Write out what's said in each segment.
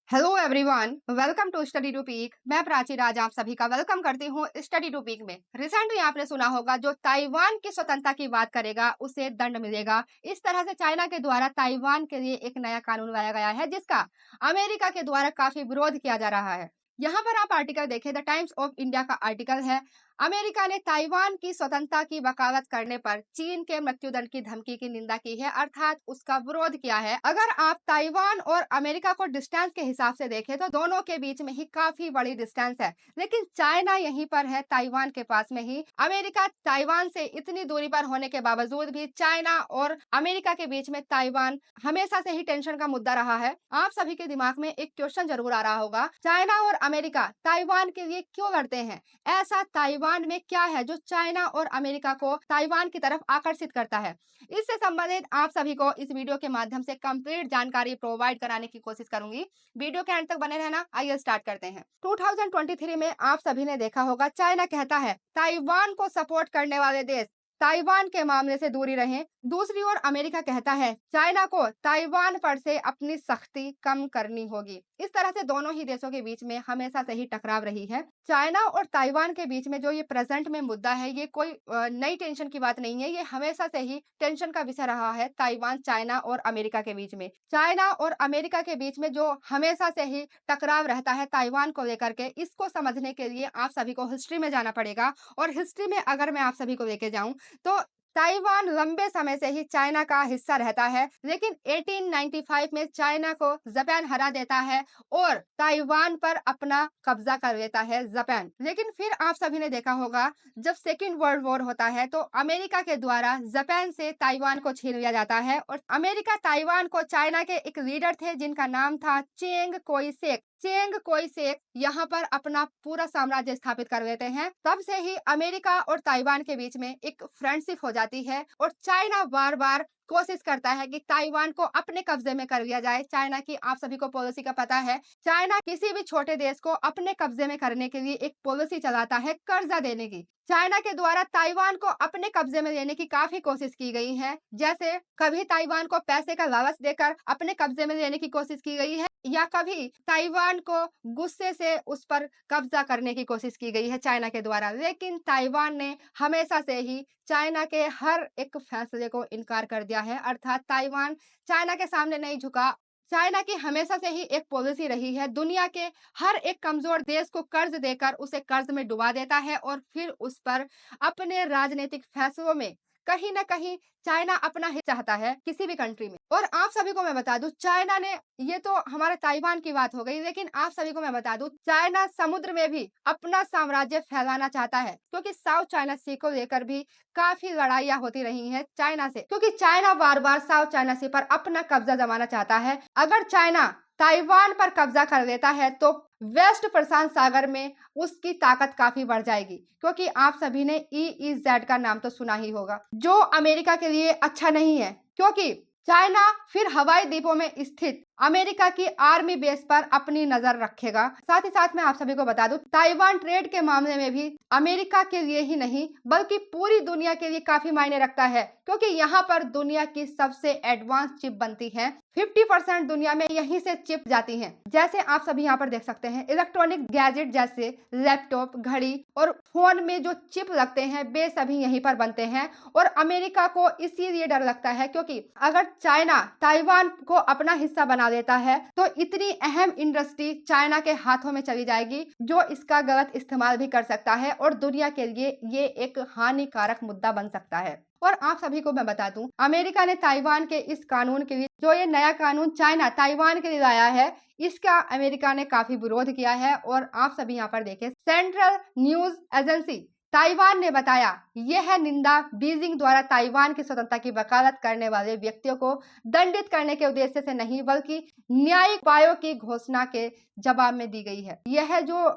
Hello everyone, welcome to study to peak. मैं प्राची राज आप सभी का वेलकम करती हूँ स्टडी टू पीक में। रिसेंटली आपने सुना होगा, जो ताइवान की स्वतंत्रता की बात करेगा उसे दंड मिलेगा। इस तरह से चाइना के द्वारा ताइवान के लिए एक नया कानून लाया गया है, जिसका अमेरिका के द्वारा काफी विरोध किया जा रहा है। यहाँ पर आप आर्टिकल देखें, द टाइम्स ऑफ इंडिया का आर्टिकल है। अमेरिका ने ताइवान की स्वतंत्रता की वकालत करने पर चीन के मृत्युदंड की धमकी की निंदा की है, अर्थात उसका विरोध किया है। अगर आप ताइवान और अमेरिका को डिस्टेंस के हिसाब से देखें तो दोनों के बीच में ही काफी बड़ी डिस्टेंस है, लेकिन चाइना यहीं पर है, ताइवान के पास में ही। अमेरिका ताइवान से इतनी दूरी पर होने के बावजूद भी चाइना और अमेरिका के बीच में ताइवान हमेशा से ही टेंशन का मुद्दा रहा है। आप सभी के दिमाग में एक क्वेश्चन जरूर आ रहा होगा, चाइना और अमेरिका ताइवान के लिए क्यों लड़ते हैं? ऐसा ताइवान में क्या है जो चाइना और अमेरिका को ताइवान की तरफ आकर्षित करता है? इससे संबंधित आप सभी को इस वीडियो के माध्यम से कंप्लीट जानकारी प्रोवाइड कराने की कोशिश करूंगी। वीडियो के अंत तक बने रहना। आइए स्टार्ट करते हैं। 2023 में आप सभी ने देखा होगा, चाइना कहता है ताइवान को सपोर्ट करने वाले देश ताइवान के मामले से दूरी रहें। दूसरी ओर अमेरिका कहता है चाइना को ताइवान पर से अपनी सख्ती कम करनी होगी। इस तरह से दोनों ही देशों के बीच में हमेशा से ही टकराव रही है। चाइना और ताइवान के बीच में जो ये प्रेजेंट में मुद्दा है, ये कोई नई टेंशन की बात नहीं है। ये हमेशा से ही टेंशन का विषय रहा है, ताइवान, चाइना और अमेरिका के बीच में। चाइना और अमेरिका के बीच में जो हमेशा से ही टकराव रहता है ताइवान को लेकर के, इसको समझने के लिए आप सभी को हिस्ट्री में जाना पड़ेगा। और हिस्ट्री में अगर मैं आप सभी को लेके जाऊं तो ताइवान लंबे समय से ही चाइना का हिस्सा रहता है, लेकिन 1895 में चाइना को जापान हरा देता है और ताइवान पर अपना कब्जा कर लेता है जापान। लेकिन फिर आप सभी ने देखा होगा, जब सेकेंड वर्ल्ड वॉर होता है तो अमेरिका के द्वारा जापान से ताइवान को छीन लिया जाता है और अमेरिका ताइवान को, चाइना के एक लीडर थे जिनका नाम था चेंग कोई शेक यहाँ पर अपना पूरा साम्राज्य स्थापित कर लेते हैं। तब से ही अमेरिका और ताइवान के बीच में एक फ्रेंडशिप हो जाती है और चाइना बार बार कोशिश करता है कि ताइवान को अपने कब्जे में कर लिया जाए। चाइना की आप सभी को पॉलिसी का पता है, चाइना किसी भी छोटे देश को अपने कब्जे में करने के लिए एक पॉलिसी चलाता है, कर्जा देने की। चाइना के द्वारा ताइवान को अपने कब्जे में लेने की काफी कोशिश की गई है। जैसे कभी ताइवान को पैसे का लालच देकर अपने कब्जे में लेने की कोशिश की गई है, या कभी ताइवान को गुस्से से उस पर कब्जा करने की कोशिश की गई है चाइना के द्वारा। लेकिन ताइवान ने हमेशा से ही चाइना के हर एक फैसले को इनकार कर दिया है, अर्थात ताइवान चाइना के सामने नहीं झुका। चाइना की हमेशा से ही एक पॉलिसी रही है, दुनिया के हर एक कमजोर देश को कर्ज देकर उसे कर्ज में डुबा देता है और फिर उस पर अपने राजनीतिक फैसलों में कहीं ना कहीं चाइना अपना हित चाहता है किसी भी कंट्री में। और आप सभी को मैं बता दूं, चाइना ने, ये तो हमारे ताइवान की बात हो गई, लेकिन आप सभी को मैं बता दूं, चाइना समुद्र में भी अपना साम्राज्य फैलाना चाहता है, क्योंकि साउथ चाइना सी को लेकर भी काफी लड़ाइयां होती रही हैं चाइना से, क्योंकि चाइना बार बार साउथ चाइना सी पर अपना कब्जा जमाना चाहता है। अगर चाइना ताइवान पर कब्जा कर लेता है तो वेस्ट प्रशांत सागर में उसकी ताकत काफी बढ़ जाएगी, क्योंकि आप सभी ने EEZ का नाम तो सुना ही होगा, जो अमेरिका के लिए अच्छा नहीं है, क्योंकि चाइना फिर हवाई द्वीपों में स्थित अमेरिका की आर्मी बेस पर अपनी नजर रखेगा। साथ ही साथ मैं आप सभी को बता दूं, ताइवान ट्रेड के मामले में भी अमेरिका के लिए ही नहीं बल्कि पूरी दुनिया के लिए काफी मायने रखता है, क्योंकि यहाँ पर दुनिया की सबसे एडवांस चिप बनती है। 50% दुनिया में यहीं से चिप जाती हैं। जैसे आप सभी यहाँ पर देख सकते हैं, इलेक्ट्रॉनिक गैजेट जैसे लैपटॉप, घड़ी और फोन में जो चिप लगते हैं वे सभी यहीं पर बनते हैं। और अमेरिका को इसीलिए डर लगता है, क्योंकि अगर चाइना ताइवान को अपना हिस्सा बना लेता है तो इतनी अहम इंडस्ट्री चाइना के हाथों में चली जाएगी, जो इसका गलत इस्तेमाल भी कर सकता है और दुनिया के लिए ये एक हानिकारक मुद्दा बन सकता है। और आप सभी को मैं बता दूं, अमेरिका ने ताइवान के इस कानून के लिए, जो ये नया कानून चाइना ताइवान के लिए लाया है, इसका अमेरिका ने काफी विरोध किया है। और आप सभी यहाँ पर देखें, सेंट्रल न्यूज एजेंसी ताइवान ने बताया, यह निंदा बीजिंग द्वारा ताइवान की स्वतंत्रता की वकालत करने वाले व्यक्तियों को दंडित करने के उद्देश्य से नहीं बल्कि न्यायिक उपायों की घोषणा के जवाब में दी गई है। यह जो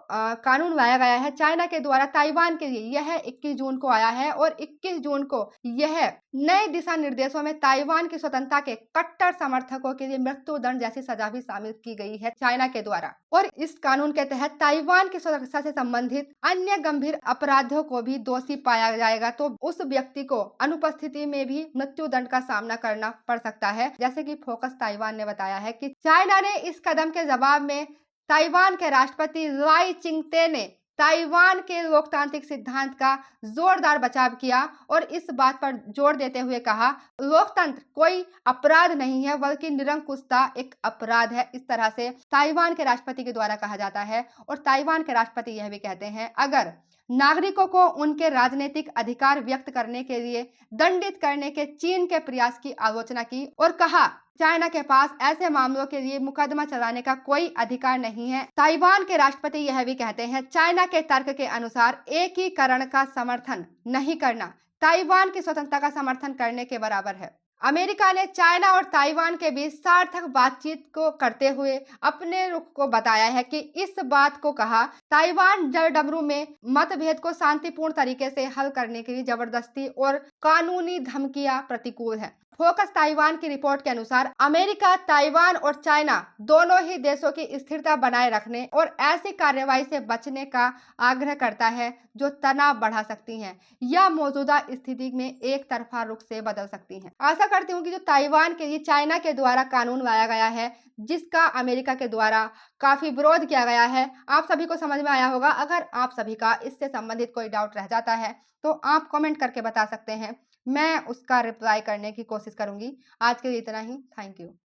कानून लाया गया है चाइना के द्वारा ताइवान के लिए, यह 21 जून को आया है और 21 जून को यह नए दिशा निर्देशों में ताइवान की स्वतंत्रता के कट्टर समर्थकों के लिए मृत्युदंड जैसी सजा भी शामिल की गई है चाइना के द्वारा। और इस कानून के तहत ताइवान की सुरक्षा से संबंधित अन्य गंभीर अपराधों को भी दोषी पाया जाएगा तो उस व्यक्ति को अनुपस्थिति में भी मृत्युदंड का सामना करना पड़ सकता है। जैसे कि फोकस ताइवान ने बताया है कि चाइना ने इस कदम के जवाब में ताइवान के राष्ट्रपति लाई चिंगते ने ताइवान के लोकतांत्रिक सिद्धांत का जोरदार बचाव किया और इस बात पर जोर देते हुए कहा, लोकतंत्र कोई अपराध नहीं है बल्कि निरंकुशता एक अपराध है। इस तरह से ताइवान के राष्ट्रपति के द्वारा कहा जाता है। और ताइवान के राष्ट्रपति यह भी कहते हैं, अगर नागरिकों को उनके राजनीतिक अधिकार व्यक्त करने के लिए दंडित करने के चीन के प्रयास की आलोचना की और कहा, चाइना के पास ऐसे मामलों के लिए मुकदमा चलाने का कोई अधिकार नहीं है। ताइवान के राष्ट्रपति यह भी कहते हैं, चाइना के तर्क के अनुसार एकीकरण का समर्थन नहीं करना ताइवान की स्वतंत्रता का समर्थन करने के बराबर है। अमेरिका ने चाइना और ताइवान के बीच सार्थक बातचीत को करते हुए अपने रुख को बताया है कि इस बात को कहा, ताइवान जलडमरू में मतभेद को शांतिपूर्ण तरीके से हल करने के लिए जबरदस्ती और कानूनी धमकियां प्रतिकूल है। फोकस ताइवान की रिपोर्ट के अनुसार अमेरिका ताइवान और चाइना दोनों ही देशों की स्थिरता बनाए रखने और ऐसी कार्रवाई से बचने का आग्रह करता है जो तनाव बढ़ा सकती हैं या मौजूदा स्थिति में एक तरफा रुख से बदल सकती हैं। आशा करती हूँ कि जो ताइवान के लिए चाइना के द्वारा कानून लाया गया है, जिसका अमेरिका के द्वारा काफी विरोध किया गया है, आप सभी को समझ में आया होगा। अगर आप सभी का इससे संबंधित कोई डाउट रह जाता है तो आप कमेंट करके बता सकते हैं, मैं उसका रिप्लाई करने की कोशिश करूंगी। आज के लिए इतना ही। Thank you.